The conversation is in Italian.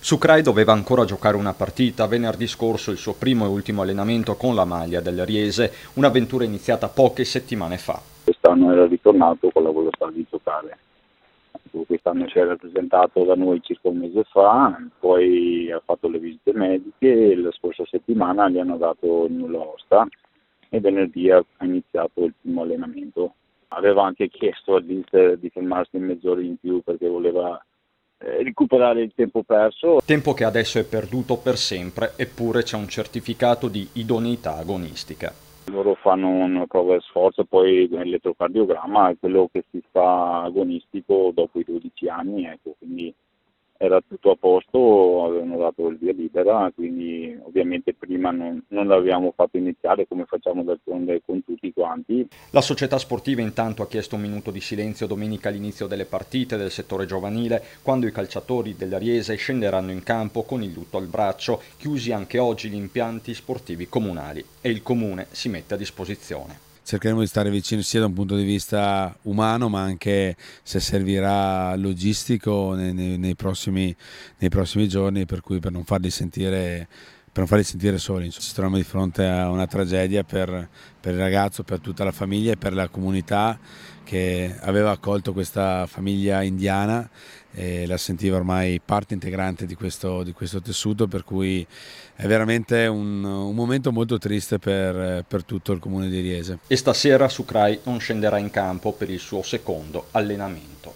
Sucrai doveva ancora giocare una partita, venerdì scorso il suo primo e ultimo allenamento con la maglia del Riese, un'avventura iniziata poche settimane fa. Quest'anno era ritornato con la volontà di giocare. Quest'anno si è rappresentato da noi circa un mese fa, poi ha fatto le visite mediche e la scorsa settimana gli hanno dato il nulla osta e venerdì ha iniziato il primo allenamento. Aveva anche chiesto all'Inter di fermarsi mezz'ora in più perché voleva recuperare il tempo perso. Tempo che adesso è perduto per sempre, eppure c'è un certificato di idoneità agonistica. Loro fanno una prova di sforzo, poi l'elettrocardiogramma è quello che si fa agonistico dopo i 12 anni, ecco, quindi era tutto a posto, avevano dato il via libera, quindi ovviamente prima non l'abbiamo fatto iniziare come facciamo d'altronde con tutti quanti. La società sportiva intanto ha chiesto un minuto di silenzio domenica all'inizio delle partite del settore giovanile, quando i calciatori del Riese scenderanno in campo con il lutto al braccio, chiusi anche oggi gli impianti sportivi comunali e il comune si mette a disposizione. Cercheremo di stare vicini sia da un punto di vista umano, ma anche se servirà logistico nei prossimi giorni, per non farli sentire soli. Ci troviamo di fronte a una tragedia per il ragazzo, per tutta la famiglia e per la comunità che aveva accolto questa famiglia indiana e la sentiva ormai parte integrante di questo tessuto, per cui è veramente un momento molto triste per tutto il comune di Riese. E stasera Sucrai non scenderà in campo per il suo secondo allenamento.